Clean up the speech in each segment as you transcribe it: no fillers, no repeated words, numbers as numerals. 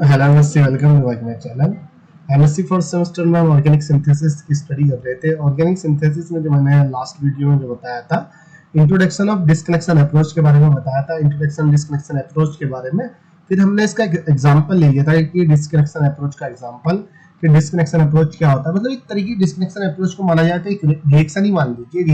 Hello नमस्ते, welcome to my channel. MSc first semester में हम ऑर्गेनिक सिंथेसिस की स्टडी कर रहे थे। ऑर्गेनिक सिंथेसिस में जो मैंने लास्ट वीडियो में जो बताया था, इंट्रोडक्शन ऑफ डिस्कनेक्शन अप्रोच के बारे में बताया था, इंट्रोडक्शन डिस्कनेक्शन अप्रोच के बारे में। फिर हमने इसका एग्जांपल ले लिया था कि डिस्कनेक्शन अप्रोच का एग्जांपल, कि डिस्कनेक्शन अप्रोच क्या होता है। मतलब एक तरीके की डिस्कनेक्शन अप्रोच को माना जाए तो एक रिएक्शन ही मान लीजिए,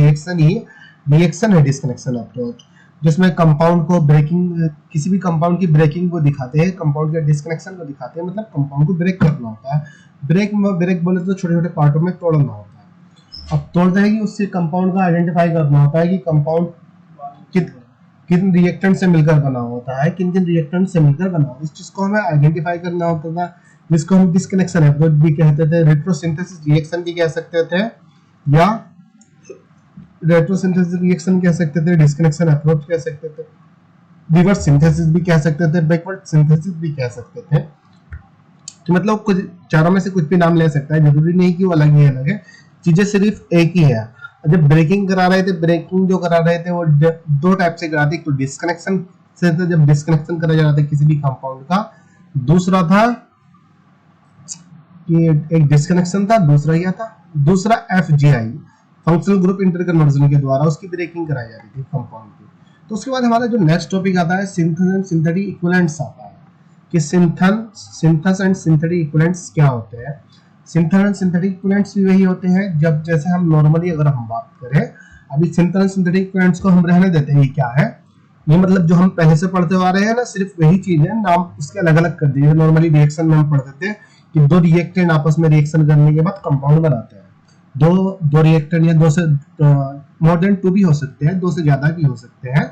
रिएक्शन है डिस्कनेक्शन अप्रोच, जिसमें कंपाउंड को ब्रेकिंग, किसी भी कंपाउंड की ब्रेकिंग को दिखाते हैं, कंपाउंड के डिस्कनेक्शन को दिखाते हैं। मतलब कंपाउंड को ब्रेक करना होता है। ब्रेक बोले तो छोटे छोटे पार्टों में तोड़ना होता है। अब तोड़ते हैं कि उससे कंपाउंड का आइडेंटिफाई करना होता है कि कंपाउंड किन रिएक्टेंट से मिलकर बना होता है, किन किन रिएक्टेंट से मिलकर बना होता है। इस चीज को हमें आइडेंटिफाई करना होता था, जिसको हम डिस्कनेक्शन अप्रोच भी कहते थे, रेट्रोसिंथेसिस रिएक्शन भी कह सकते थे, या रेट्रोसिंथेसिस रिएक्शन कह सकते थे, डिस्कनेक्शन अप्रोच कह सकते थे, रिवर्स सिंथेसिस भी कह सकते थे, बैकवर्ड सिंथेसिस भी कह सकते थे। तो मतलब कुछ चारों में से कुछ भी नाम ले सकता है, जरूरी नहीं कि वो अलग ही अलग है, चीजें सिर्फ एक ही है। जब ब्रेकिंग करा रहे थे, ब्रेकिंग जो करा रहे थे वो दो टाइप से कराते, एक तो डिस्कनेक्शन से था, जब डिस्कनेक्शन करा जा रहा था किसी भी कंपाउंड का। दूसरा था कि एक डिस्कनेक्शन था, दूसरा क्या था, दूसरा एफजीआई, फंक्शनल ग्रुप इंटर कन्वर्जन के द्वारा उसकी ब्रेकिंग कराई जा रही थी कंपाउंड की। तो उसके बाद हमारा जो नेक्स्ट टॉपिक आता है, सिंथेस एंड सिंथेटिक इक्विवेलेंट्स आता है, कि सिंथेस एंड सिंथेटिक इक्विवेलेंट्स क्या होते हैं। सिंथेस एंड सिंथेटिक इक्विवेलेंट्स भी वही होते हैं जब, जैसे हम नॉर्मली अगर हम बात करें, अभी सिंथेस एंड सिंथेटिक इक्विवेलेंट्स को हम रहने देते हैं। ये क्या है, ये मतलब जो हम पहले से पढ़ते आ रहे हैं ना, सिर्फ वही चीज है, नाम उसके अलग अलग कर दिए। नॉर्मली रिएक्शन में हम पढ़ते थे कि दो रिएक्टेंट आपस में रिएक्शन करने के बाद कंपाउंड बनाते हैं। दो रिएक्टर या दो से मोर देन 2 भी हो सकते हैं, दो से ज्यादा भी हो सकते हैं,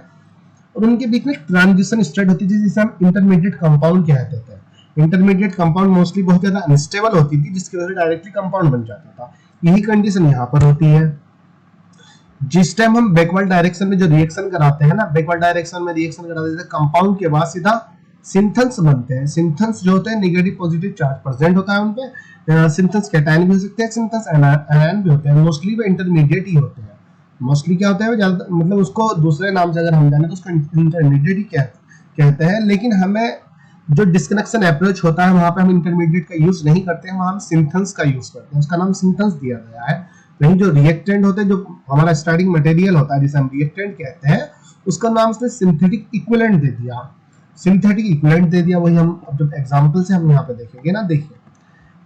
और उनके बीच में ट्रांजिशन स्टेट होती थी, जिसे हम इंटरमीडिएट कंपाउंड कहते थे। इंटरमीडिएट कंपाउंड मोस्टली बहुत ज्यादा अनस्टेबल होती थी, जिसकी वजह से डायरेक्टली कंपाउंड बन जाता था। यही कंडीशन यहाँ पर होती है। जिस टाइम हम बैकवर्ड डायरेक्शन में जो रिएक्शन कराते हैं ना, बैकवर्ड डायरेक्शन में रिएक्शन कराते हैं कंपाउंड के बाद सीधा सिंथेस बनते हैं। सिंथेस जो होते हैं नेगेटिव पॉजिटिव चार्ज प्रेजेंट होता है उनपे। सिंथेस कैटायन भी हो सकते हैं, सिंथेस एनायन भी होते हैं। मोस्टली वो इंटरमीडिएट ही होते हैं। मोस्टली क्या होता है, ज्यादा मतलब उसको दूसरे नाम से अगर हम जाने तो उसको इंटरमीडिएट ही कहते हैं। लेकिन हमें जो डिस्कनेक्शन अप्रोच होता है वहां पे हम इंटरमीडिएट का यूज नहीं करते हैं, वहां हम सिंथेस का यूज करते हैं। उसका नाम सिंथेस दिया गया है। वहीं जो रिएक्टेंट होते हैं, जो हमारा स्टार्टिंग मटेरियल होता है जिसे हम रिएक्टेंट कहते हैं, उसका नाम उसने सिंथेटिक इक्विवेलेंट दे दिया। सिंथेटिक इक्विवेलेंट दे दिया, वही हम अब जब एग्जांपल से हम यहाँ पे देखेंगे ना। देखिए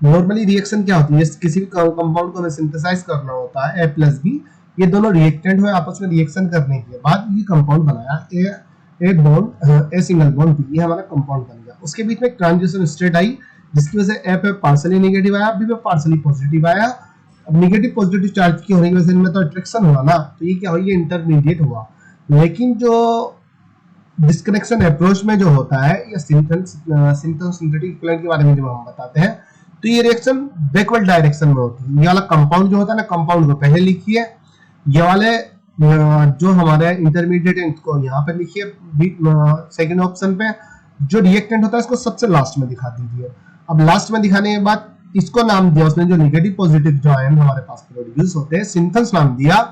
नॉर्मली रिएक्शन क्या होती है, किसी भी कंपाउंड को हमें सिंथेसाइज करना होता है, A+B, ये दोनों रिएक्टेंट हुए, आपस में रिएक्शन करने के बाद ये कंपाउंड बनाया, ए सिंगल बॉन्ड B, ये हमारा कंपाउंड बन गया। उसके बीच में ट्रांजिशन स्टेट आई, जिसकी वजह से A पे पार्शियली नेगेटिव आया, B पे पार्शियली पॉजिटिव आया। अब नेगेटिव पॉजिटिव चार्ज की होने की वजह से इनमें तो अट्रैक्शन हुआ ना, तो ये क्या हुआ, ये इंटरमीडिएट हुआ। लेकिन जो डिस्कनेक्शन अप्रोच में जो होता है, या सिंथेटिक इक्विवेलेंट के बारे में जब हम बताते हैं, तो ये रिएक्शन बैकवर्ड डायरेक्शन में होती है। ये वाला कंपाउंड जो होता है ना, कंपाउंड को पहले लिखिए, ये वाले जो हमारे इंटरमीडिएट को यहाँ पे लिखिए सेकंड ऑप्शन पे। जो रिएक्टेंट होता है इसको सबसे लास्ट में दिखा दीजिए। अब लास्ट में दिखाने के बाद इसको नाम दिया उसने, जो नेगेटिव पॉजिटिव जो आयन हमारे पास प्रोड्यूस होते हैं, सिंथेस नाम दिया।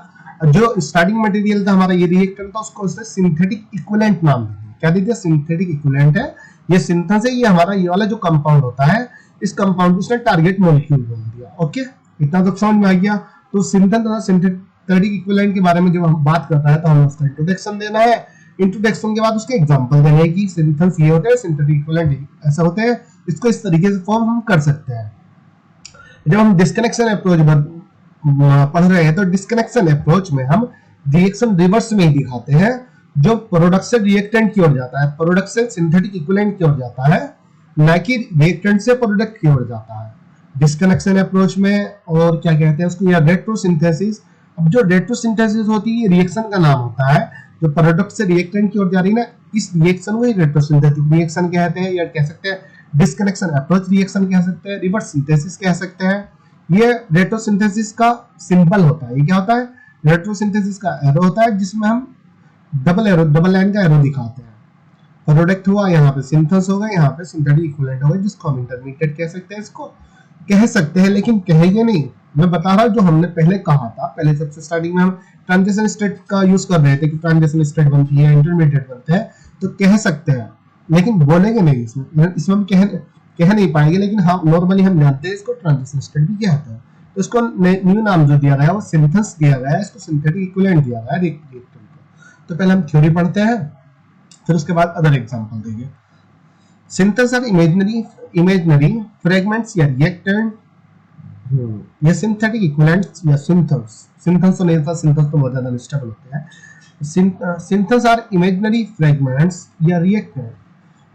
जो स्टार्टिंग मटेरियल था हमारा, ये रिएक्टेंट था, उसको उसने सिंथेटिक इक्विवेलेंट नाम दिया। क्या दे दिया, सिंथेटिक इक्विवेलेंट है। ये सिंथेस है, ये हमारा ये वाला जो कंपाउंड होता है, इस कंपाउंड को उसने टारगेट मॉलिक्यूल बोल दिया। ओके, इतना तो समझ में आ गया। तो सिंथेस तथा सिंथेटिक इक्विवेलेंट के बारे में जब हम बात करता है तो हमें उसका इंट्रोडक्शन देना है। इंट्रोडक्शन के बाद उसके एग्जांपल देने हैं कि सिंथेस ये होते हैं, सिंथेटिक इक्विवेलेंट ऐसा होते हैं। इसको इस तरीके से फॉर्म हम कर सकते हैं। जब हम डिस्कनेक्शन अप्रोच पढ़ रहे हैं, तो डिस्कनेक्शन अप्रोच में हम रिएक्शन रिवर्स में ही दिखाते हैं। जो प्रोडक्ट से रिएक्टेंट की ओर जाता है, प्रोडक्ट से सिंथेटिक इक्विवेलेंट की ओर जाता है, ना कि रिएक्टेंट से प्रोडक्ट की ओर जाता है डिस्कनेक्शन अप्रोच में। और क्या कहते हैं उसको, या रेट्रोसिंथेसिस। अब जो रेट्रोसिंथेसिस होती है, रिएक्शन का नाम होता है जो प्रोडक्ट से रिएक्टेंट की ओर जा रही है ना, इस रिएक्शन को ही रेट्रोसिंथेटिक रिएक्शन कहते हैं, या कह सकते हैं डिस्कनेक्शन अप्रोच रिएक्शन कह सकते हैं, रिवर्स सिंथेसिस कह सकते हैं। ये रेट्रोसिंथेसिस का सिंबल होता है। ये क्या होता है, रेट्रोसिंथेसिस का एरो होता है, जिसमें हम डबल लाइन का एरो दिखाते हैं। प्रोडक्ट हुआ, यहाँ पे सिंथेस होगा, यहाँ पे सिंथेटिक इक्विवेलेंट होगा, जिसको हम इंटरमीडिएट कह सकते हैं। इसको कह सकते हैं, लेकिन कहेंगे नहीं। मैं बता रहा हूं जो हमने पहले कहा था। पहले सबसे स्टार्टिंग में हम ट्रांजिशन स्टेट का यूज कर रहे थे कि ट्रांजिशन स्टेट बनती है, इंटरमीडिएट बनते हैं, तो कह सकते हैं, लेकिन बोलेंगे नहीं। इसमें हम कह नहीं पाएंगे, लेकिन हम नॉर्मली हम जानते हैं इसको ट्रांजिशन स्टेट भी कहते हैं। तो इसको न्यू नाम जो दिया गया है वो सिंथेसिस दिया गया है, इसको सिंथेटिक इक्विवेलेंट दिया गया है रिएक्टेंट को। तो पहले हम थ्योरी पढ़ते हैं, फिर उसके बाद अदर एग्जांपल देंगे। सिंथेसिस आर इमेजिनरी फ्रेगमेंट्स या रिएक्टेंट, ये सिंथेटिक इक्विवेलेंट्स या सिंथेसिस तो नहीं था, सिंथेसिस तो बहुत ज्यादा अनस्टेबल होते हैं। सिंथेसिस आर इमेजिनरी फ्रेगमेंट्स या रिएक्टेंट।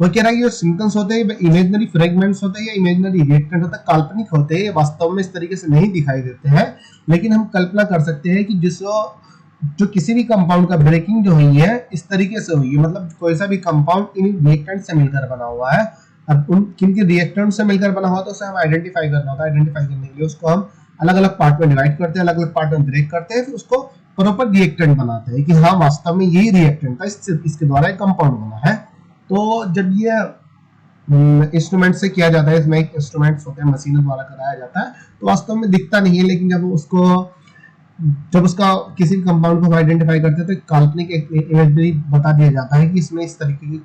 वो कह रहा है कि जो सिंथेसिस होते हैं इमेजिनरी फ्रेगमेंट्स होते हैं या इमेजिनरी रिएक्टेंट होता है, काल्पनिक होते हैं, वास्तव में इस तरीके से नहीं दिखाई देते हैं, लेकिन हम कल्पना कर सकते हैं कि जो किसी भी कंपाउंड का ब्रेकिंग जो हुई है इस तरीके से हुई है, मतलब कोई सा भी कंपाउंड इन रिएक्टेंट से मिलकर बना हुआ है। अब उन किनके रिएक्टेंट से मिलकर बना हुआ तो उसे हम आइडेंटिफाई करना होता है। आइडेंटिफाई करने के लिए उसको हम अलग अलग पार्ट में डिवाइड करते हैं, अलग अलग पार्ट में ब्रेक करते हैं, फिर उसको प्रॉपर रिएक्टेंट बनाते हैं कि हाँ वास्तव में यही रिएक्टेंट था, इसके द्वारा एक कंपाउंड बना है। तो जब ये इंस्ट्रूमेंट से किया जाता है, इसमें एक इंस्ट्रूमेंट्स होते हैं, मशीनों द्वारा कराया जाता है, तो वास्तव में दिखता नहीं है, लेकिन जब उसका किसी भी कंपाउंड को आइडेंटिफाई करते हैं तो एक काल्पनिक इमेजरी बता दिया जाता है कि इसमें इस तरीके की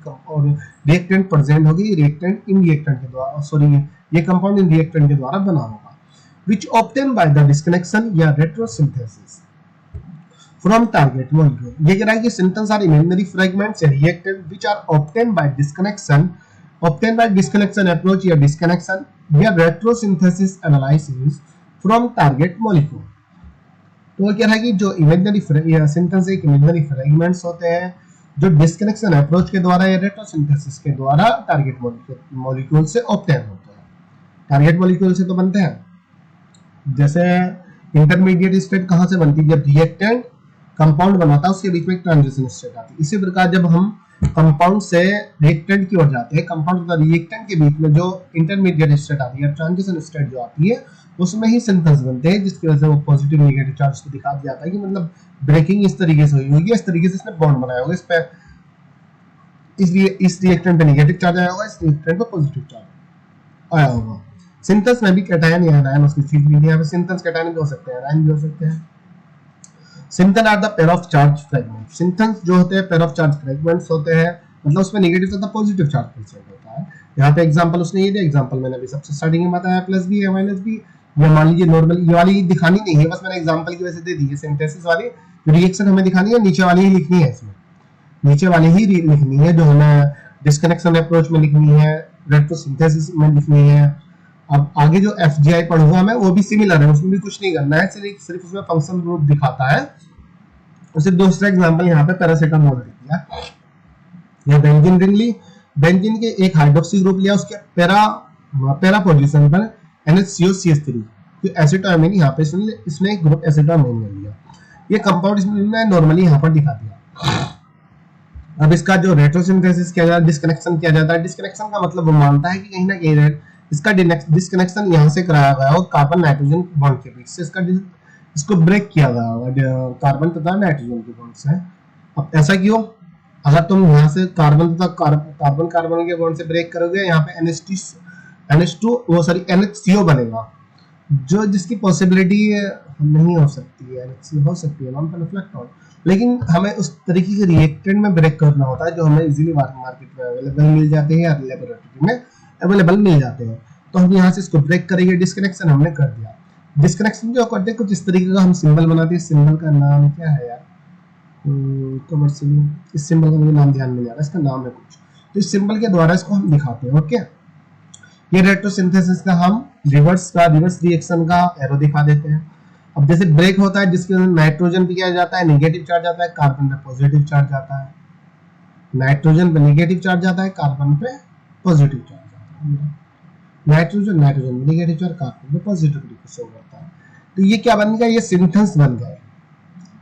रिएक्टेंट प्रेजेंट होगी, रिएक्टेंट इन रिएक्टेंट के द्वारा, सॉरी ये कंपाउंड इन रिएक्टेंट के द्वारा बना होगा, which obtained by the disconnection या retrosynthesis from target molecule। ये कह रहा है कि synthesis are imaginary fragments या reactant which are obtained by disconnection approach या disconnection या retrosynthesis analysis from target molecule। तो वो कह रहा है कि जो इमेजिनरी सिंथेसिस एक इमेजिनरी फ्रेगमेंट्स होते हैं जो डिस्कनेक्शन अप्रोच के द्वारा या रेट्रोसिंथेसिस के द्वारा टारगेट मॉलिक्यूल से ऑब्टेन होते हैं। टारगेट मॉलिक्यूल से तो बनते हैं, जैसे इंटरमीडिएट स्टेट कहां से बनती है, जब रिएक्टेंट कंपाउंड बनाता है उसके बीच में एक ट्रांजिशन स्टेट आती है। इसी प्रकार जब हम कंपाउंड से रिएक्टेंट की ओर जाते हैं, कंपाउंड और रिएक्टेंट के बीच में जो इंटरमीडिएट स्टेट आती है, ट्रांजिशन स्टेट जो आती है, उसमें ही सिंथेसिस बनते हैं, जिसकी वजह से वो पॉजिटिव नेगेटिव चार्ज को दिखा दिया जाता है कि मतलब ब्रेकिंग इस तरीके से हुई होगी, इस तरीके से इसने बॉन्ड बनाया होगा, इस पे इसलिए इस रिएक्टेंट पे नेगेटिव चार्ज आया होगा, इस रिएक्टेंट पे पॉजिटिव चार्ज आया होगा। सिंथेसिस में भी कैटायन या आयन उसकी चीज भी है, सिंथेसिस कैटायन भी हो सकते हैं, आयन भी हो सकते हैं। Synthesis are the pair of charge fragment. Synthesis जो होते हैं पेयर ऑफ चार्ज फ्रेगमेंट्स होते हैं, मतलब उसमें नेगेटिव तथा पॉजिटिव चार्ज प्रेजेंट होता है। यहाँ पे एग्जांपल उसने ये दिया, एग्जांपल मैंने अभी सबसे स्टार्टिंग में बताया प्लस बी है माइनस बी, या मान लीजिए नॉर्मल ये वाली दिखानी नहीं है, बस मैंने एग्जांपल की वजह से दे दी है। सिंथेसिस वाली रिएक्शन हमें दिखानी है, नीचे वाली ही लिखनी है, इसमें नीचे वाली ही लिखनी है जो हमें डिस्कनेक्शन अप्रोच में लिखनी है, रेट्रोसिंथेसिस में लिखनी है। अब आगे जो एफजीआई पढ़ूंगा मैं वो भी सिमिलर है, उसमें भी कुछ नहीं करना है, सिर्फ उसमें फंक्शनल ग्रुप दिखाता है। उसे दूसरा एग्जांपल यहाँ पे पैरासीटामोल दे दिया, या बेंजीन रिंग ली, बेंजीन के एक हाइड्रोक्सी ग्रुप लिया, उसके पैरा पोजीशन पर NHCOCH3 तो एसिटामाइन यहाँ पे इसने एक ग्रुप एसिटामाइन ले लिया, ये कंपाउंड इसने नॉर्मली यहाँ पर दिखा दिया। अब इसका जो रेट्रोसिंथेसिस किया जाता है, डिस्कनेक्शन किया जाता है। डिस्कनेक्शन का मतलब वो मानता है कि कहीं ना कहीं इसका डिस्कनेक्शन यहाँ से कराया गया हो कार्बन नाइट्रोजन बॉन्ड के बीच से, इसको ब्रेक किया गया होगा कार्बन तथा नाइट्रोजन के बॉन्ड से। अब ऐसा क्यों, अगर तुम यहाँ से कार्बन तथा कार्बन के बॉन्ड से ब्रेक करोगे, यहाँ पे NHCO बनेगा, जो जिसकी पॉसिबिलिटी नहीं हो सकती है, NHCO हो सकती है नॉन कन्फ्लिक्ट, लेकिन हमें उस तरीके के रिएक्टेंट में ब्रेक करना होता है जो हमें इजीली मार्केट में अवेलेबल मिल जाते हैं या लैबोरेटरी में अवेलेबल मिल जाते हैं। तो हम यहाँ से इसको ब्रेक करेंगे, डिस्कनेक्शन हमने कर दिया। डिस्कनेक्शन जो करते हैं कुछ इस तरीके का हम सिंबल बनाते हैं, सिंबल का नाम क्या है यार, कमर्शियली इस सिंबल का मुझे नाम ध्यान में नहीं आ रहा, इसका नाम है कुछ, तो इस सिंबल के द्वारा इसको हम दिखाते हैं। ओके, ये रेट्रोसिंथेसिस का हम रिवर्स रिएक्शन का एरो दिखा देते हैं। अब जैसे ब्रेक होता है जिसके अंदर नाइट्रोजन पे क्या जाता है, नेगेटिव चार्ज आता है, कार्बन पे पॉजिटिव चार्ज आता है, नाइट्रोजन पे नेगेटिव चार्ज आता है, कार्बन पे पॉजिटिव चार्ज आता है, नाइट्रोजन नेगेटिव चार्ज, कार्बन पे पॉजिटिव शो करता है। तो ये क्या बन गया, ये सिंथेसिस बन गए।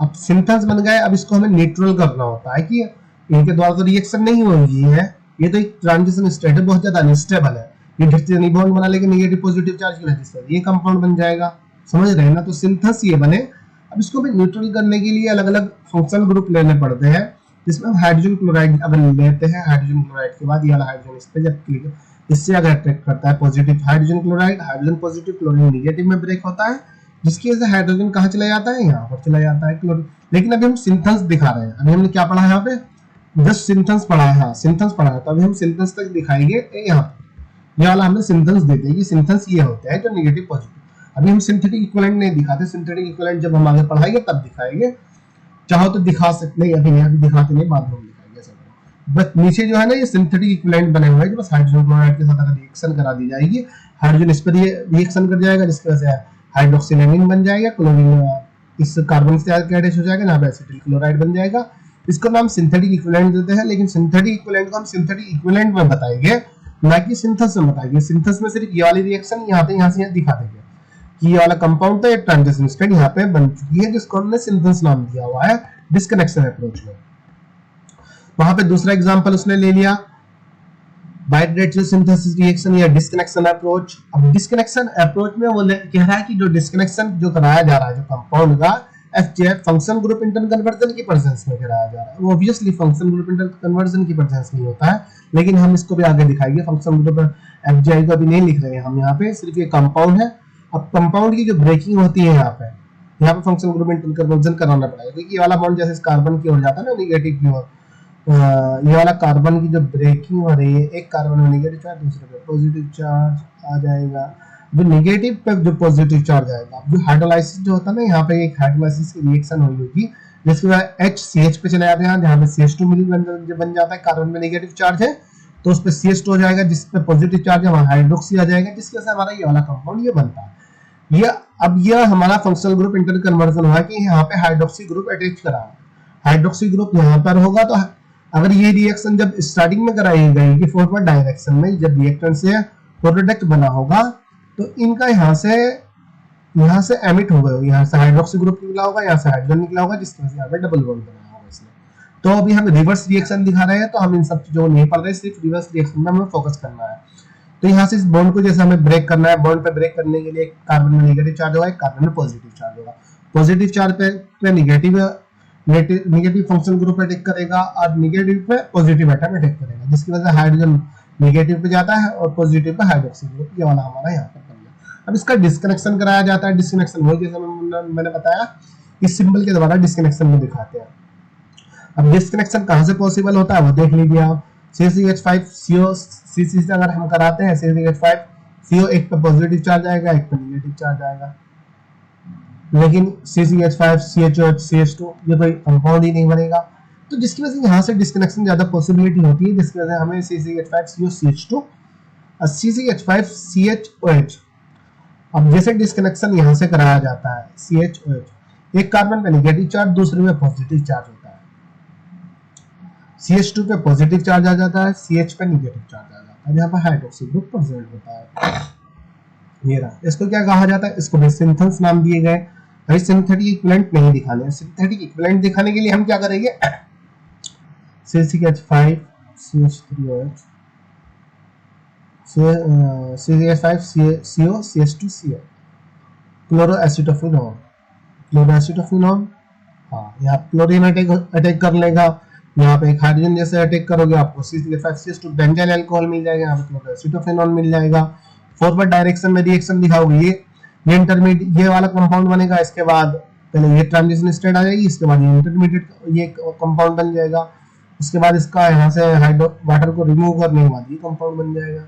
अब सिंथेसिस बन गए, अब इसको हमें न्यूट्रल करना होता है कि इनके द्वारा तो रिएक्शन नहीं होगी है, ये तो एक ट्रांजिशन स्टेट है, बहुत ज्यादा अनस्टेबल है, ये झट से नहीं बॉन्ड बना लेकिन नेगेटिव पॉजिटिव चार्ज की वजह से ये कंपाउंड बन जाएगा, समझ रहे हैं ना। तो सिंथेसिस ये बने। अब इसको भी न्यूट्रल करने के लिए अलग अलग फंक्शनल ग्रुप लेने पड़ते हैं, जिसमें हम हाइड्रोजन क्लोराइड अगर लेते हैं, हाइड्रोजन क्लोराइड के बाद ये वाला हाइड्रोजन इस पे जब क्लिक इससे अगर अट्रैक्ट करता है positive hydrogen chloride, hydrogen positive chlorine negative में ब्रेक होता है, जिसकी वजह से हाइड्रोजन कहाँ चला जाता है, यहाँ पर चला जाता है क्लोरीन। लेकिन अभी हम सिंथेसिस दिखा रहे हैं, अभी हमने क्या पढ़ा है यहाँ पे, जस्ट सिंथेसिस पढ़ा है, हाँ सिंथेसिस पढ़ा है, तो अभी हम सिंथेसिस तक दिखाएंगे यहाँ पे। ये वाला हमें सिंथेसिस देते हैं कि सिंथेसिस ये होता है जो नेगेटिव पॉजिटिव। अभी हम सिंथेटिक इक्विवेलेंट नहीं दिखाते, सिंथेटिक इक्विवेलेंट जब हम आगे पढ़ाएंगे तब दिखाएंगे, चाहो तो दिखा सकते नहीं, अभी नहीं, अभी दिखाते नहीं, बाद में दिखाएंगे सब। बस नीचे जो है ना ये सिंथेटिक इक्विवेलेंट बने हुए हैं जो बस हाइड्रोजन क्लोराइड के साथ अगर रिएक्शन करा दी जाएगी, हाइड्रोजन इस पर ये रिएक्शन कर जाएगा जिसकी वजह से हाइड्रोक्सिलेमिन बन जाएगा, क्लोरीन इस कार्बन से अटैच हो जाएगा, यहाँ पे एसिटिल क्लोराइड बन जाएगा। इसको नाम सिंथेटिक इक्विवेलेंट देते हैं, लेकिन सिंथेटिक इक्विवेलेंट को हम सिंथेटिक इक्विवेलेंट में बताएंगे, ना कि सिंथेसिस में बताएंगे। सिंथेसिस में सिर्फ ये वाली रिएक्शन यहाँ से दिखा देंगे कि ये वाला कंपाउंड तो एक ट्रांजिशन स्टेट यहाँ पे बन चुकी है जिसको हमने सिंथेसिस नाम दिया हुआ है डिस्कनेक्शन अप्रोच में। वहां पे दूसरा एग्जांपल उसने ले लिया बायडायरेक्शनल सिंथेसिस रिएक्शन या डिस्कनेक्शन अप्रोच। अब डिस्कनेक्शन अप्रोच में वो कह रहा है कि जो डिस्कनेक्शन जो कराया जा रहा है जो कंपाउंड का FGF function group inter conversion की प्रेजेंस में कराया जा रहा है, वो obviously function group inter conversion की प्रेजेंस में होता है, लेकिन हम इसको भी आगे दिखाएंगे। फंक्शन ग्रुप एफजीआई को अभी नहीं लिख रहे हैं हम यहाँ पे, सिर्फ ये कंपाउंड है। अब कंपाउंड की जो ब्रेकिंग होती है यहाँ पे फंक्शन ग्रुप इंटर कन्वर्जन कराना पड़ेगा, क्योंकि ये वाला बॉन्ड जैसे कार्बन की ओर जाता है ना नेगेटिव की ओर, ये वाला कार्बन की जो ब्रेकिंग हो रही है, एक कार्बन में नेगेटिव चार्ज दूसरे पे पॉजिटिव चार्ज आ जाएगा, जो नेगेटिव पे जो पॉजिटिव चार्ज आएगा। जो हाइड्रोलाइसिस जो होता है ना, यहाँ पे एक हाइड्रोलाइसिस की रिएक्शन हुई होगी जिसके बाद HCH पे चले जाते हैं, जहाँ पे CH2 मिल बन जाता है, कार्बन में नेगेटिव चार्ज है तो उस पे CH2 हो जाएगा, जिस पे पॉजिटिव चार्ज है वहाँ हाइड्रोक्सी आ जाएगा, जिसकी वजह से हमारा ये वाला कंपाउंड ये बनता है। ये अब यह हमारा फंक्शनल ग्रुप इंटर कन्वर्जन हुआ कि यहाँ पे हाइड्रोक्सी ग्रुप अटैच करा है, हाइड्रोक्सी ग्रुप यहाँ पर होगा। तो अगर ये रिएक्शन जब स्टार्टिंग में कराई गई कि फॉरवर्ड डायरेक्शन में, जब रिएक्टेंट से प्रोडक्ट बना होगा तो इनका यहाँ से एमिट हो गए, यहाँ से हाइड्रोक्सी ग्रुप निकला होगा, यहाँ से हाइड्रोजन निकला होगा, जिसकी वजह से यहाँ पे डबल बॉन्ड बना होगा इसमें। तो अभी हम रिवर्स रिएक्शन दिखा रहे हैं, तो हम इन सब चीजों को नहीं पढ़ रहे, सिर्फ रिवर्स रिएक्शन में हमें फोकस करना है। तो यहाँ से इस बॉन्ड को जैसे हमें ब्रेक करना है, बॉन्ड पे ब्रेक करने के लिए एक कार्बन में नेगेटिव चार्ज होगा, एक कार्बन में पॉजिटिव चार्ज होगा। पॉजिटिव चार्ज पे नेगेटिव फंक्शनल ग्रुप अटैक करेगा और नेगेटिव पे पॉजिटिव एटम अटैक करेगा, जिसकी वजह से हाइड्रोजन नेगेटिव पे जाता है और पॉजिटिव पे हाइड्रोक्सी ग्रुप, ये वाला हमारा यहाँ पर बन गया। अब इसका डिस्कनेक्शन कराया जाता है। डिस्कनेक्शन वो जैसे मैंने बताया इस सिंबल के द्वारा डिस्कनेक्शन में दिखाते हैं। अब डिस्कनेक्शन कहाँ से पॉसिबल होता है वो देख लीजिए आप। CH5CO CC से अगर हम कराते हैं CH5CO, एक पे पॉजिटिव चार्ज आएगा, एक पे नेगेटिव चार्ज आएगा, लेकिन CH5 CH2 CH2 ये कोई कंपाउंड ही नहीं बनेगा, तो जिसकी वजह से यहाँ से डिस्कनेक्शन ज्यादा पॉसिबिलिटी होती है, जिसकी वजह से हमें CH5CO CH2 और CH5CHOH। अब जैसे डिस्कनेक्शन यहाँ से कराया जाता है CHOH, एक कार्बन पे नेगेटिव चार्ज दूसरे में पॉजिटिव चार्ज होता है, CH2 पे पॉजिटिव चार्ज आ जाता है, CH पे नेगेटिव चार्ज आ जाता है, यहाँ पर हाइड्रोक्सी ग्रुप प्रेजेंट होता है। ये रहा, इसको क्या कहा जाता है, इसको भी सिंथेसिस नाम दिए गए। भाई सिंथेटिक इक्विवेलेंट नहीं दिखाने हैं, सिंथेटिक इक्विवेलेंट दिखाने के लिए हम क्या करेंगे, CH5 CH3OH CH5 CO CH2 CO, क्लोरोएसिटोफिनॉल, हाँ यहाँ क्लोरीन अटैक कर लेगा, यहाँ पे एक हाइड्रोजन जैसे अटैक करोगे आपको CH5CH2 बेंजाइल अल्कोहल मिल जाएगा, यहाँ पे क्लोरोएसिटोफिनॉल मिल जाएगा। फॉरवर्ड डायरेक्शन में रिएक्शन दिखाओगे, ये इंटरमीडिएट ये वाला कंपाउंड बनेगा, इसके बाद पहले ये ट्रांजिशन स्टेट आ जाएगी, इसके बाद ये इंटरमीडिएट ये कंपाउंड बन जाएगा, उसके बाद इसका यहाँ से हाइड्रो वाटर को रिमूव करने के बाद ये कंपाउंड बन जाएगा।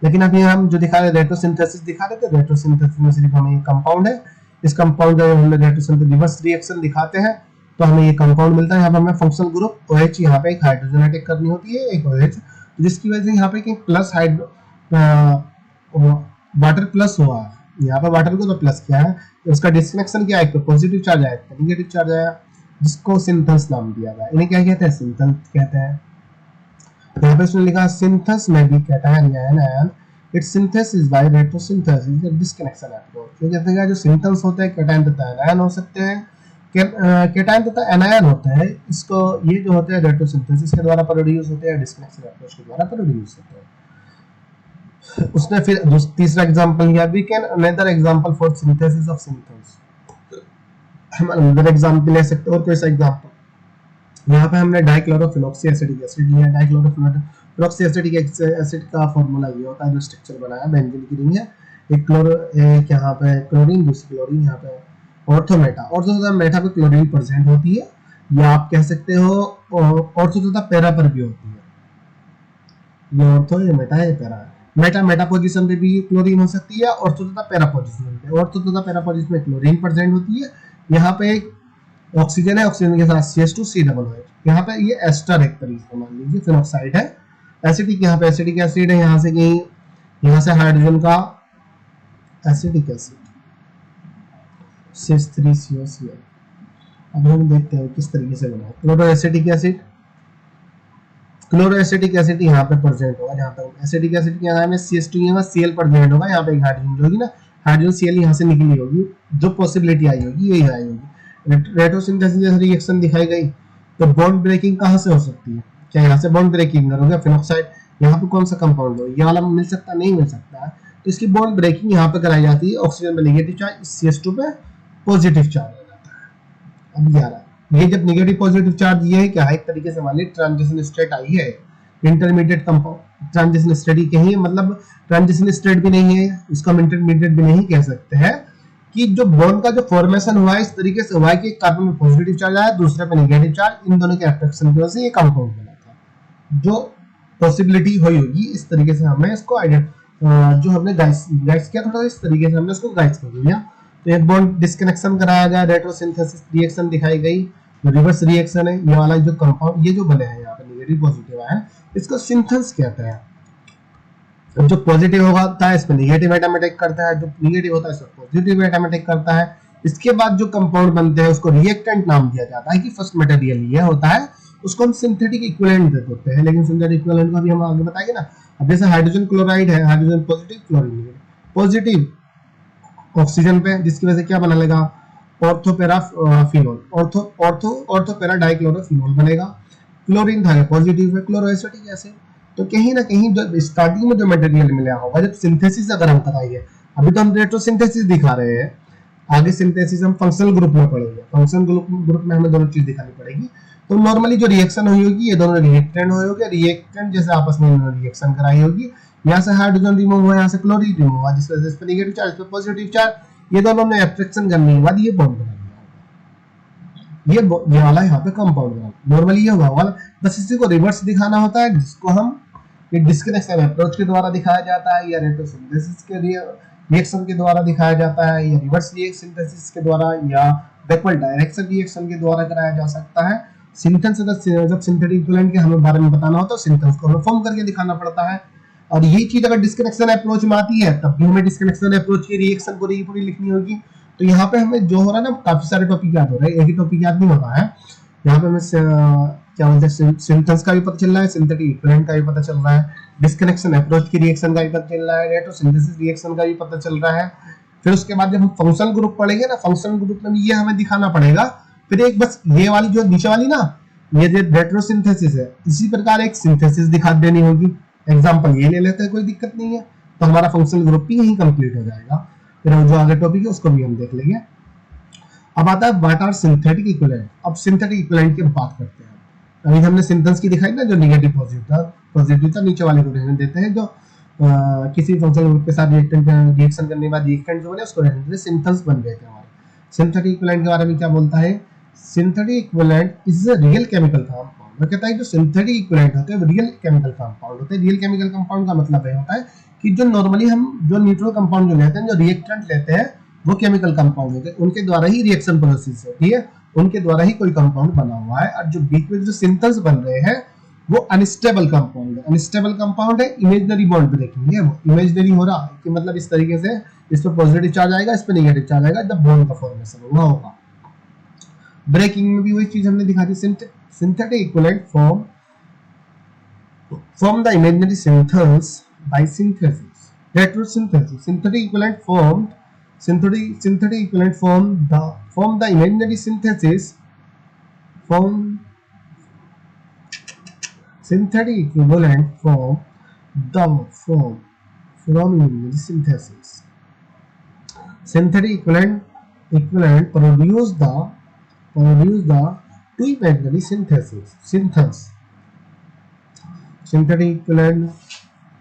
लेकिन अभी हम जो दिखा रहे रेट्रोसिंथेसिस दिखा रहे थे, रेट्रोसिंथेसिस में सिर्फ हमें ये कंपाउंड है, इस कंपाउंड जब हम रेट्रोसिंथेसिस रिवर्स रिएक्शन दिखाते हैं तो हमें ये कंपाउंड मिलता है। यहाँ पे हमें फंक्शनल ग्रुप OH, यहाँ पे एक हाइड्रोजन अटैक करनी होती है, एक OH, जिसकी वजह से यहाँ पे कि प्लस वाटर प्लस हुआ है, यहाँ पे वाटर को तो प्लस किया है, तो उसका डिस्कनेक्शन क्या है, एक तो पॉजिटिव चार्ज आया, एक नेगेटिव चार्ज आया, जिसको सिंथेसिस नाम दिया गया। इन्हें क्या कहते हैं, सिंथेसिस कहते हैं। यहाँ पे उसने लिखा सिंथेसिस में भी cation ion, it's synthesis by retrosynthesis disconnection approach. तो कहते हैं जो सिंथेसिस होता है कैटायन तथा एनायन हो सकते हैं, कैटायन तथा एनायन होते हैं, इसको ये जो होते हैं रेट्रोसिंथेसिस के द्वारा प्रोड्यूस होते हैं, डिस्कनेक्शन अप्रोच के द्वारा प्रोड्यूस होते हैं। उसने फिर तीसरा एग्जांपल लिया, we can another example for synthesis of synthesis, हम अनदर एग्जांपल ले सकते हैं और कोई सा एग्जांपल। यहाँ पे हमने डाइक्लोरोफिनॉक्सी एसिडिक एसिड लिया, डाइक्लोरोफिनॉक्सी एसिडिक एसिड का फार्मूला ये होता है, जो स्ट्रक्चर बनाया बेंजीन की रिंग है, एक क्लोरो एक यहाँ पे क्लोरीन, दूसरी क्लोरीन, यहाँ पे ऑर्थो मेटा पे क्लोरीन प्रेजेंट होती है, या आप कह सकते हो ऑर्थो तथा पैरा पर भी होती है, ये ऑर्थो ये मेटा ये पैरा है। मेटा मेटा पोजीशन पे भी क्लोरीन हो सकती है, ऑर्थो तथा पैरा पोजीशन पे। ऑर्थो तथा पैरा पोजीशन में क्लोरीन प्रेजेंट होती है। यहाँ पे एक ऑक्सीजन है, ऑक्सीजन के साथ CH2COOH। यहाँ पे ये एस्टर एक तरीके से मान लीजिए फिनोक्साइड है। एसिडिक, यहाँ पे एसिडिक एसिड है, यहाँ से कहीं, यहाँ से हाइड्रोजन का एसिडिक एसिड CH3COCl। अब हम देखते हैं किस तरीके से बना है। क्लोरोएसिटिक एसिड, क्लोरोएसिटिक एसिड यहाँ पे प्रेजेंट होगा, जहां तक एसिडिक एसिड के यहाँ में CH2 यहाँ Cl प्रेजेंट होगा, यहाँ पे एक हाइड्रोजन जो होगी ना, हाइड्रोजन Cl यहाँ से निकली होगी, जो पॉसिबिलिटी आई होगी यही आई होगी। रेट्रोसिंथेसिस रिएक्शन दिखाई गई, तो बॉन्ड ब्रेकिंग कहाँ से हो सकती है? क्या यहाँ से बॉन्ड ब्रेकिंग करोगे? फिनोक्साइड, यहाँ पे कौन सा कंपाउंड हो, ये वाला मिल सकता नहीं मिल सकता है, तो इसकी बॉन्ड ब्रेकिंग यहाँ पे कराई जाती है। ऑक्सीजन पे नेगेटिव चार्ज, CH2 पे पॉजिटिव चार्ज हो जाता है। अब 11 ये जब नेगेटिव पॉजिटिव चार्ज ये है क्या है, एक तरीके से मान लीजिए ट्रांजिशन स्टेट आई है, इंटरमीडिएट कंपाउंड ट्रांजिशन स्टेट ही कहीं, मतलब ट्रांजिशन स्टेट भी नहीं है, इसको हम इंटरमीडिएट भी नहीं कह सकते हैं, कि जो बॉन्ड का जो फॉर्मेशन हुआ है इस तरीके से हुआ है कि कार्बन में पॉजिटिव चार्ज आया, दूसरे पे नेगेटिव चार्ज, इन दोनों के अट्रैक्शन की वजह से ये कंपाउंड बना था। जो पॉसिबिलिटी हुई होगी इस तरीके से हमें इसको जो हमने गाइस किया, थोड़ा इस तरीके से हमने इसको गाइस कर दिया। तो ये बॉन्ड डिस्कनेक्शन कराया गया, रेट्रोसिंथेसिस रिएक्शन दिखाई गई, रिवर्स रिएक्शन है, ये वाला जो कंपाउंड ये जो बने हैं यहाँ पे नेगेटिव पॉजिटिव है, इसको सिंथेसिस कहते हैं। जो पॉजिटिव होता है इसमें नेगेटिव एटम अटैक करता है, जो नेगेटिव होता है इसमें पॉजिटिव एटम अटैक करता है। इसके बाद जो कंपाउंड बनते हैं उसको रिएक्टेंट नाम दिया जाता है, कि फर्स्ट मटेरियल ये होता है, उसको हम सिंथेटिक इक्विवेलेंट दे देते हैं, लेकिन सिंथेटिक इक्विवेलेंट को भी हम आगे बताएंगे ना। अब जैसे हाइड्रोजन क्लोराइड है, hydrogen positive, chlorine negative, positive oxygen पे, जिसकी वजह से क्या बना लेगा, ऑर्थोपेराफिनोल, ऑर्थोपेरा डाइक्लोरोफिनोल बनेगा। क्लोरीन था पॉजिटिव है, क्लोरोएसिटिक एसिड। तो कहीं ना कहीं जो स्टार्टिंग में जो मटेरियल मिला होगा, जब सिंथेसिस अगर हम कराएंगे, अभी तो हम रेट्रोसिंथेसिस दिखा रहे हैं, आगे सिंथेसिस हम फंक्शनल ग्रुप में पढ़ेंगे, फंक्शनल ग्रुप में हमें दोनों चीज दिखानी पड़ेगी। तो नॉर्मली जो रिएक्शन हुई होगी, ये दोनों रिएक्टेंट हुए होंगे, रिएक्टेंट जैसे आपस में रिएक्शन कराई होगी, यहाँ से हाइड्रोजन रिमूव हुआ, यहाँ से क्लोरीन रिमूव हुआ, जिस वजह से इस पे नेगेटिव चार्ज, इस पे पॉजिटिव चार्ज, ये दोनों ने अट्रैक्शन करने के बाद ये बॉन्ड बना दिया होगा। ये वाला यहाँ पे कंपाउंड बना, नॉर्मली ये हुआ होगा, बस इसी को रिवर्स दिखाना होता है, जिसको हम डिस्कनेक्शन अप्रोच के द्वारा दिखाया जाता है, या रेट्रोसिंथेसिस के रिएक्शन के द्वारा दिखाया जाता है, या रिवर्स सिंथेसिस के द्वारा, या बैकवर्ड डायरेक्शन रिएक्शन के द्वारा कराया जा सकता है। सिंथेसिस जब सिंथेटिक इक्विवेलेंट के हमें बारे में बताना हो तो सिंथेसिस को हमें फॉर्म करके दिखाना पड़ता है। और ये चीज अगर डिस्कनेक्शन अप्रोच में आती है, तब भी हमें डिस्कनेक्शन अप्रोच की रिएक्शन पूरी लिखनी होगी। तो यहाँ पे हमें जो हो रहा है ना, काफी सारे टॉपिक याद हो रहे हैं, एक ही टॉपिक याद नहीं होता है। यहाँ पे हमें क्या बोलते हैं, सिंथेसिस का भी पता चल रहा है, सिंथेटिक इक्विवेलेंट का भी पता चल रहा है, डिस्कनेक्शन अप्रोच की रिएक्शन का भी पता चल रहा है, रेट्रोसिंथेसिस रिएक्शन का भी पता चल रहा है। फिर उसके बाद जब हम फंक्शनल ग्रुप पढ़ेंगे ना, फंक्शनल ग्रुप में भी ये हमें दिखाना पड़ेगा। फिर एक बस ये वाली जो नीचे वाली ना, ये जो रेट्रोसिंथेसिस है, इसी प्रकार एक सिंथेसिस दिखा देनी होगी। एग्जांपल ये ले लेते हैं, कोई दिक्कत नहीं है, तो हमारा फंक्शनल ग्रुप भी यहीं कंप्लीट हो जाएगा। फिर जो आगे टॉपिक है उसको भी हम देख लेंगे। अब आता है व्हाट आर सिंथेटिक इक्विवेलेंट। अब सिंथेटिक इक्विवेलेंट की बात करते हैं। अभी हमने सिंथेसिस की दिखाई ना, जो नेगेटिव पॉजिटिव था, नीचे वाले को रहने देते हैं, जो किसी फंक्शनल ग्रुप के साथ रिएक्शन करने के बाद रिएक्टेंट जो बने उसको रहने देते हैं, सिंथेसिस बन गए थे हमारे। सिंथेटिक इक्विवेलेंट के बारे में क्या बोलता है, synthetic equivalent is a real chemical compound. वो कहता है जो सिंथेटिक इक्विवेलेंट होते हैं वो रियल केमिकल कंपाउंड होते हैं। रियल केमिकल कंपाउंड का मतलब ये होता है कि जो नॉर्मली हम जो न्यूट्रल कंपाउंड जो लेते हैं, जो रिएक्टेंट लेते हैं, वो केमिकल कंपाउंड होते हैं, उनके द्वारा ही रिएक्शन प्रोसेस होती है, उनके द्वारा ही कोई कंपाउंड बना हुआ है। और जो बीच में जो सिंथेसिस बन रहे हैं वो अनस्टेबल कंपाउंड है। अनस्टेबल कंपाउंड है, इमेजिनरी बॉन्ड ब्रेकिंग है, वो इमेजिनरी हो रहा है कि मतलब इस तरीके से इस पे पॉजिटिव चार्ज आएगा, इस पे नेगेटिव चार्ज आएगा, जब बॉन्ड का फॉर्मेशन हुआ होगा। ब्रेकिंग में भी वही चीज हमने दिखा दी। Synthetic equivalent form the imaginary synthesis by synthesis. Retrosynthesis. Synthetic equivalent form the imaginary synthesis. Synthetic equivalent form from imaginary synthesis. Synthetic equivalent produce the two imaginary synthesis. Synthetic equivalent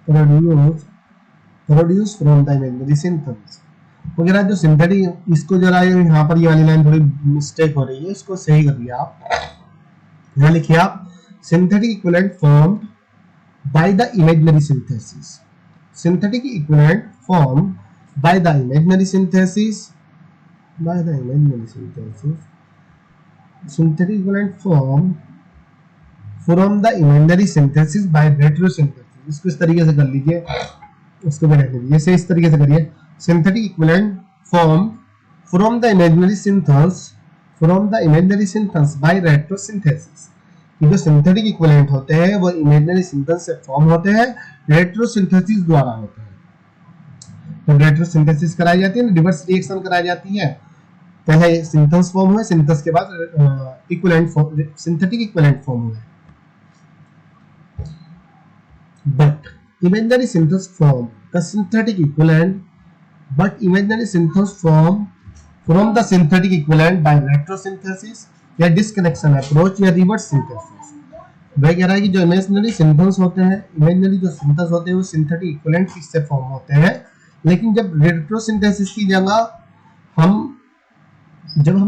produce from the imaginary synthesis. वगैरह जो synthetic, इसको जरा यहाँ पर ये वाली line थोड़ी mistake हो रही है, इसको सही करिए आप। यहाँ लिखिए आप, synthetic equivalent formed by the imaginary synthesis. synthetic equivalent formed by the imaginary synthesis synthetic equivalent formed from the imaginary synthesis by retrosynthesis। इसको इस तरीके से कर लीजिए, उसको भी रख लीजिए, इसे इस तरीके से करिए, synthetic equivalent formed from the imaginary synthesis by retrosynthesis। कि जो सिंथेटिक इक्विवेलेंट होते हैं वो इमेजिनरी सिंथेसिस से फॉर्म होते हैं, रेट्रोसिंथेसिस द्वारा होते हैं। जब रेट्रोसिंथेसिस कराई जाती है ना, रिवर्स रिएक्शन कराई जाती है, पहले सिंथेसिस फॉर्म हुए, सिंथेसिस के बाद equivalent form, synthetic equivalent form हुए। But imaginary synthesis form the synthetic equivalent, but imaginary synthesis form from the synthetic equivalent by retrosynthesis या डिस्कनेक्शन अप्रोच या रिवर्स सिंथेसिस। वह कह रहा है कि जो इमेजिनरी सिंथेसिस होते हैं, इमेजिनरी जो सिंथेसिस होते हैं वो सिंथेटिक इक्विवेलेंट किससे फॉर्म होते हैं, लेकिन जब रेट्रोसिंथेसिस की जगह हम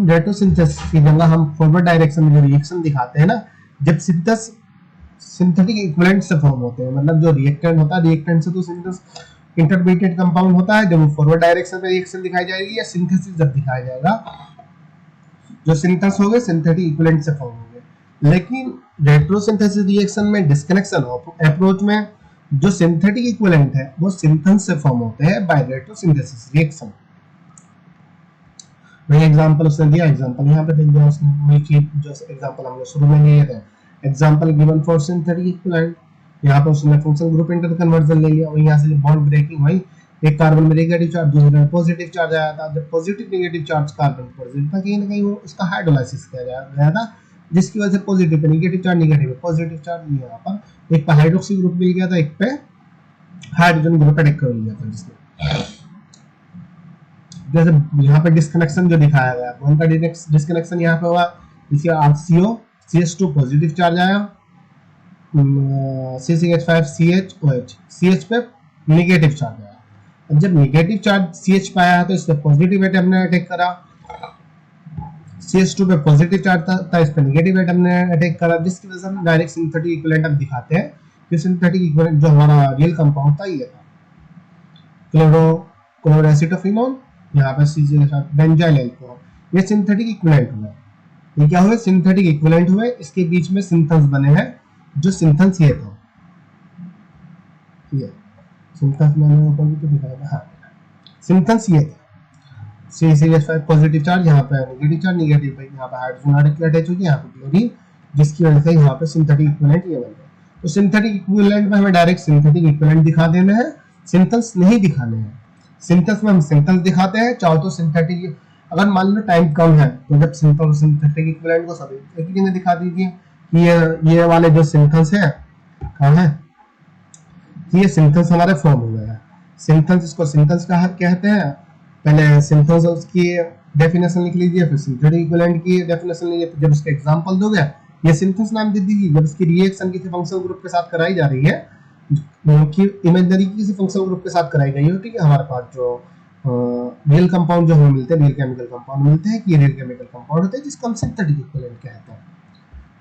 रेट्रोसिंथेसिस की जगह हम फॉरवर्ड डायरेक्शन में जो रिएक्शन दिखाते हैं ना, जब सिंथेसिस सिंथेटिक इक्विवेलेंट से फॉर्म होते हैं, मतलब जो रिएक्टेंट होता है, रिएक्टेंट से तो सिंथेसिस इंटरमीडिएट कंपाउंड होता है, जब वो फॉरवर्ड डायरेक्शन में रिएक्शन दिखाई जाएगी या सिंथेसिस जब दिखाया जाएगा, जो सिंथेसिस हो गए सिंथेटिक इक्विवेलेंट से फॉर्म हो गए। लेकिन रेट्रोसिंथेसिस रिएक्शन में, डिस्कनेक्शन अप्रोच में जो सिंथेटिक इक्विवेलेंट है वो सिंथेसिस से फॉर्म होते हैं बाय रेट्रोसिंथेसिस रिएक्शन। वही एग्जांपल उसने दिया, एग्जांपल यहां पे देख दिया उसने, वही चीज जो एग्जांपल हमने शुरू में लिए थे, example given for synthetic equivalent. यहाँ पे उसने फंक्शनल ग्रुप इंटर कन्वर्जन ले लिया, और यहाँ से बॉन्ड ब्रेकिंग हुई, एक कार्बन में नेगेटिव चार्ज, दूसरे में पॉजिटिव चार्ज आया था, जब positive negative charge carbon positive था, कहीं ना कहीं वो उसका हाइड्रोलाइसिस किया गया था, जिसकी वजह से positive pay negative charge, negative पे पॉजिटिव चार्ज, यहाँ पर एक पे हाइड्रोक्सी ग्रुप मिल गया था, एक पे हाइड्रोजन ग्रुप अटैक कर लिया था, जिसने जैसे यहाँ पे डिस्कनेक्शन जो दिखाया गया, कौन का डिस्कनेक्शन यहाँ पे हुआ, इसके RCO CH2 पॉजिटिव चार्ज आया, CH5CHOH CH पे नेगेटिव चार्ज आया। अब जब नेगेटिव चार्ज CH पे आया तो इस पे पॉजिटिव एटम ने अटैक करा, CH2 पे पॉजिटिव चार्ज था, इस पे नेगेटिव एटम ने अटैक करा, जिसकी वजह से हम डायरेक्ट सिंथेटिक इक्विवेलेंट अब दिखाते हैं कि सिंथेटिक इक्विवेलेंट जो हमारा रियल कंपाउंड था ये था क्लोरोएसिटोफिनोल, यहाँ पे CH बेंजाइल अल्कोहल, ये सिंथेटिक इक्विवेलेंट हुआ। ये क्या हुए, सिंथेटिक इक्विवेलेंट हुए, इसके बीच में सिंथेसिस बने हैं, जो सिंथेसिस ये था, ये सिंथेसिस मैंने ऊपर भी तो दिखाया था, हाँ सिंथेसिस ये था, CH5 पॉजिटिव चार्ज, यहाँ पे नेगेटिव चार्ज, नेगेटिव पे यहाँ पे हाइड्रोजन अटैच होगी, यहाँ पे क्लोरीन, जिसकी वजह से यहाँ पे सिंथेटिक इक्विवेलेंट ये बन गया। तो सिंथेटिक इक्विवेलेंट में हमें डायरेक्ट सिंथेटिक इक्विवेलेंट दिखा देना है, सिंथेसिस नहीं दिखाने हैं। सिंथेसिस में हम सिंथेसिस दिखाते हैं, चाहो तो सिंथेटिक, अगर मान लो टाइम कम है तो जब सिंथेटिक इक्विवेलेंट को सभी एक ही जगह दिखा दीजिए कि ये वाले जो सिंथेसिस है कहाँ है, कि ये सिंथेसिस हमारे फॉर्म हो गया है। सिंथेसिस को सिंथेसिस कहा कहते हैं, पहले सिंथेसिस की डेफिनेशन लिख लीजिए, फिर सिंथेटिक इक्विवेलेंट की डेफिनेशन लीजिए, जब उसका एग्जांपल दोगे ये सिंथेसिस नाम दे दीजिए। जब इसकी रिएक्शन किसी फंक्शनल ग्रुप के साथ कराई जा रही है, कि इमेजिनरी किसी फंक्शनल ग्रुप के साथ कराई गई हो, ठीक है, हमारे पास जो रियल कंपाउंड जो हमें मिलते हैं, रियल केमिकल कंपाउंड मिलते हैं, कि ये रियल केमिकल कंपाउंड होते हैं जिसको हम सिंथेटिक इक्विवेलेंट कहते हैं।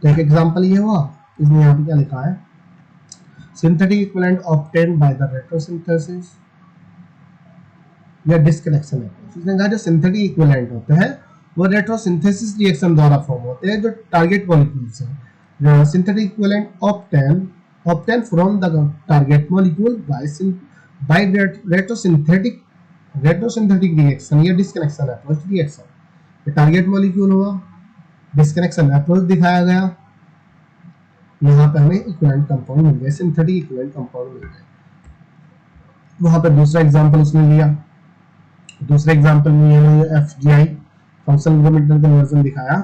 तो एक एग्जांपल ये हुआ, इसमें यहाँ पे क्या लिखा है, synthetic equivalent obtained by the retrosynthesis या डिस्कनेक्शन अप्रोच। इसने कहा जो सिंथेटिक इक्विवेलेंट होते हैं वो रेट्रोसिंथेसिस रिएक्शन द्वारा फॉर्म होते हैं, जो टारगेट मॉलिक्यूल्स हैं। Synthetic equivalent obtain from the target molecule by retrosynthetic reaction या डिस्कनेक्शन अप्रोच रिएक्शन। ये टारगेट मॉलिक्यूल हुआ, डिस्कनेक्शन अप्रोच दिखाया गया, यहाँ पे हमें इक्विवेलेंट कंपाउंड मिल गए, सिंथेटिक इक्विवेलेंट कंपाउंड मिल गए। वहां पे दूसरा एग्जांपल उसने लिया, दूसरे एग्जांपल में ये FGI functional group inter conversion दिखाया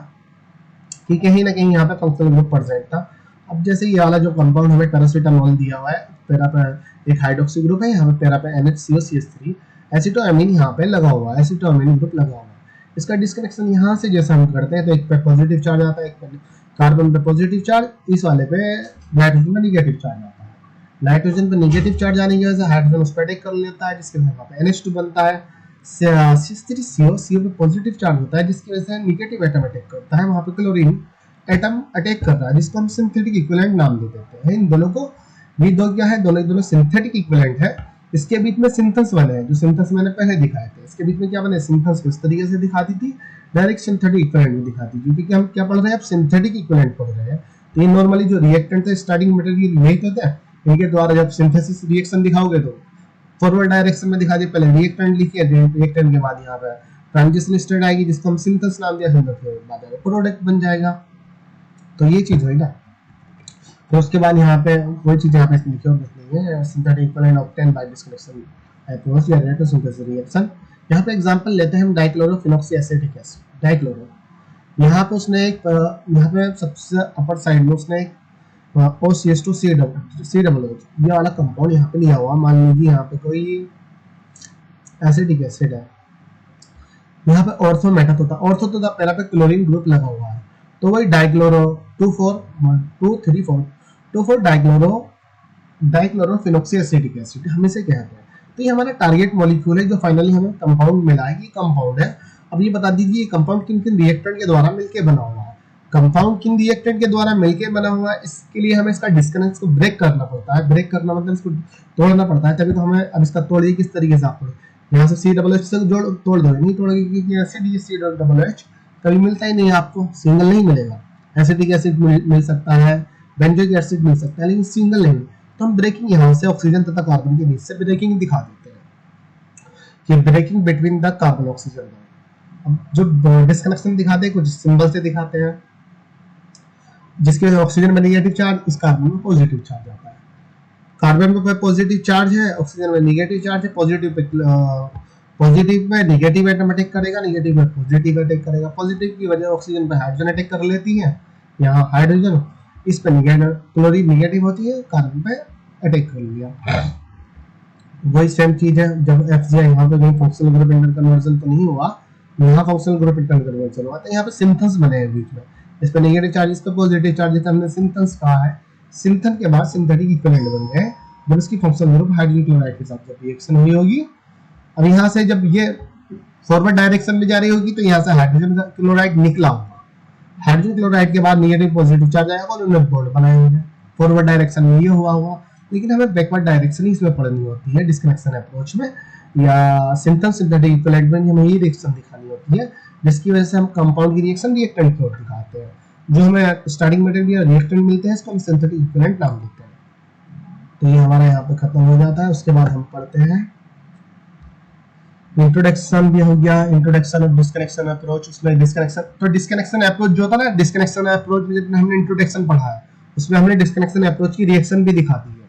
कि कहीं ना कहीं यहाँ पे फंक्शनल ग्रुप प्रेजेंट था। अब जैसे ये वाला जो कंपाउंड हमें पैरासीटामोल दिया हुआ है, पैरा पे एक हाइड्रोक्सी ग्रुप है, यहाँ पे पैरा पे NHCOCH3, एसिटोअमीन यहाँ पे लगा हुआ है, एसिटोअमीन ग्रुप लगा हुआ है। इसका डिस्कनेक्शन यहाँ से जैसे हम करते हैं तो एक पे पॉजिटिव चार्ज आता है, एक पे कार्बन पे पॉजिटिव चार्ज, इस वाले पे नाइट्रोजन पे नेगेटिव चार्ज आता है। नाइट्रोजन पे नेगेटिव चार्ज आने की वजह से हाइड्रोजन उस पर अटैक कर लेता है, जिसके वजह से NH2 बनता है, CH3CO पे पॉजिटिव चार्ज होता है, जिसकी वजह से नेगेटिव एटम अटैक करता है, वहां पे क्लोरीन एटम अटैक कर रहा है, जिसको हम सिंथेटिक इक्विवेलेंट नाम दे देते हैं। इन दोनों को, ये दो क्या है, दोनों सिंथेटिक इक्विवेलेंट है, इसके बीच में सिंथेसिस बने हैं, जो सिंथेसिस मैंने पहले दिखाए थे। इसके बीच में क्या बने, सिंथेसिस किस तरीके से दिखाती थी, डायरेक्ट सिंथेटिक इक्विवेलेंट में दिखाती थी, क्योंकि हम क्या पढ़ रहे हैं, अब सिंथेटिक इक्विवेलेंट पढ़ रहे हैं। तो ये नॉर्मली जो रिएक्टेंट है, स्टार्टिंग मटेरियल यही होता है, इनके द्वारा जब सिंथेसिस रिएक्शन दिखाओगे तो फॉरवर्ड डायरेक्शन में दिखा दिए, पहले रिएक्टेंट लिखिए, रिएक्टेंट के बाद यहाँ पे ट्रांजिशन स्टेट आएगी जिसको हम सिंथेसिस नाम दिया, सिंथेसिस के बाद प्रोडक्ट बन जाएगा। तो ये चीज होगी ना। तो उसके बाद यहाँ पे कोई चीज यहाँ पे लिखी और नहीं है, synthetic equivalent obtain bye disconnection approach या रेट सिंथेसिस रिएक्शन। यहाँ पे एग्जांपल लेते हैं हम डाइक्लोरोफिनॉक्सी एसिटिक एसिड, डाइक्लोरो। यहाँ पे उसने एक यहाँ पे सबसे अपर साइड में उसने एक OCH2 ये वाला कंपाउंड यहाँ पे लिया हुआ। मान लीजिए यहाँ पे कोई एसिटिक एसिड है, यहाँ पे ऑर्थो मेटल होता, ऑर्थो तो पहला पे क्लोरीन ग्रुप लगा हुआ है, तो वही डाइक्लोरो 2,4 डाइक्लोरोफिनॉक्सी एसिटिक एसिड हम इसे कहते हैं। तो ये हमारा टारगेट मॉलिक्यूल है जो फाइनली हमें कंपाउंड मिला है, ये कंपाउंड है। अब ये बता दीजिए कंपाउंड किन किन रिएक्टेंट के द्वारा मिलकर बना हुआ है। कंपाउंड किन रिएक्टेंट के द्वारा मिलकर बना हुआ है, इसके लिए हमें इसका डिस्कनेक्ट को ब्रेक करना पड़ता है। ब्रेक करना मतलब इसको तोड़ना पड़ता है, तभी तो हमें अब इसका तोड़िए किस तरीके से आप तोड़े, यहाँ से COH से तोड़ दो, नहीं तोड़ोगे क्योंकि एसिड ये COH कभी मिलता ही नहीं, आपको सिंगल नहीं मिलेगा। एसिटिक एसिड मिल सकता है, बेंजोइक एसिड मिल सकता है, लेकिन सिंगल नहीं। तो हम ब्रेकिंग यहाँ से ऑक्सीजन तथा कार्बन के बीच से ब्रेकिंग दिखा देते हैं कि breaking between the carbon oxygen. अब जो डिस्कनेक्शन दिखाते हैं कुछ सिंबल से दिखाते हैं, जिसके वजह ऑक्सीजन में नेगेटिव चार्ज, इस कार्बन में पॉजिटिव चार्ज आता है। कार्बन पे पॉजिटिव चार्ज है, ऑक्सीजन में नेगेटिव चार्ज है। पॉजिटिव में नेगेटिव एटम अटैक करेगा, नेगेटिव में पॉजिटिव अटैक करेगा। पॉजिटिव की वजह ऑक्सीजन पे हाइड्रोजन अटैक कर लेती है, यहाँ हाइड्रोजन इस पे नेगेटिव, क्लोरीन नेगेटिव होती है, कार्बन पे अटैक कर लिया। वही सेम चीज है जब FGI यहाँ पे कहीं फंक्शनल ग्रुप इंटर कन्वर्जन तो नहीं हुआ, यहाँ फंक्शनल ग्रुप इंटर कन्वर्जन हुआ, तो यहाँ पे सिंथेसिस बने हैं बीच में, इस पे नेगेटिव चार्ज, इस पे पॉजिटिव चार्ज, जैसे हमने सिंथेसिस कहा है। सिंथेसिस के बाद सिंथेटिक इक्विवेलेंट बन गए, जब इसकी फंक्शनल ग्रुप हाइड्रोजन क्लोराइड के साथ जब रिएक्शन हुई होगी। अब यहाँ से जब ये फॉरवर्ड डायरेक्शन में जा रही होगी तो यहाँ से हाइड्रोजन क्लोराइड निकला होगा, हाइड्रोजन क्लोराइड के बाद नेगेटिव पॉजिटिव चार्ज आएगा और उन्होंने बॉन्ड बनाए होंगे। फॉरवर्ड डायरेक्शन में ये हुआ होगा, लेकिन हमें बैकवर्ड डायरेक्शन ही इसमें पढ़नी होती है डिस्कनेक्शन अप्रोच में, या सिंथेटिक इक्विवेलेंट में हमें ये रिएक्शन दिखानी होती है, जिसकी वजह से हम कंपाउंड की रिएक्शन रिएक्टेंट की ओर दिखाते हैं। जो हमें स्टार्टिंग मटेरियल रिएक्टेंट मिलते हैं इसको हम सिंथेटिक इक्विवेलेंट नाम देते हैं। तो ये हमारा यहाँ पे खत्म हो जाता है। उसके बाद हम पढ़ते हैं इंट्रोडक्शन भी हो गया, इंट्रोडक्शन ऑफ डिस्कनेक्शन अप्रोच। उसमें डिस्कनेक्शन, तो डिस्कनेक्शन अप्रोच जो था ना, डिस्कनेक्शन अप्रोच में जब हमने इंट्रोडक्शन पढ़ा है उसमें हमने डिस्कनेक्शन अप्रोच की रिएक्शन भी दिखा दी है।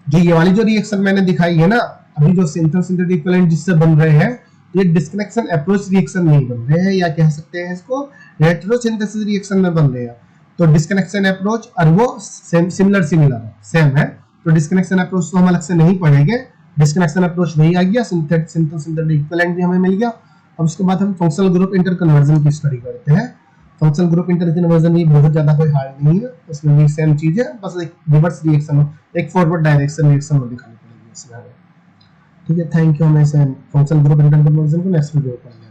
जो ये वाली जो रिएक्शन मैंने दिखाई है ना अभी, जो सिंथेटिक इक्विवेलेंट जिससे बन रहे हैं, ये डिस्कनेक्शन अप्रोच रिएक्शन नहीं बन रहे हैं, या कह सकते हैं इसको रेट्रोसिंथेसिस रिएक्शन में बन रहे हैं। तो डिस्कनेक्शन अप्रोच और वो सिमिलर सेम है, तो डिस्कनेक्शन अप्रोच तो हम अलग से नहीं पढ़ेंगे। डिस्कनेक्शन अप्रोच वही आ गया, सिंथेटिक इक्विवेलेंट भी हमें मिल गया। अब उसके बाद हम फंक्शनल ग्रुप इंटर कन्वर्जन की स्टडी करते हैं। फंक्शनल ग्रुप इंटर कन्वर्जन भी बहुत ज्यादा कोई हार्ड नहीं है, उसमें भी सेम चीज है, बस एक रिवर्स रिएक्शन, एक फॉरवर्ड डायरेक्शन रिएक्शन दिखानी पड़ेगी इसमें। ठीक है, थैंक यू। हमें फंक्शनल ग्रुप इंटर कन्वर्जन को नेक्स्ट वीडियो में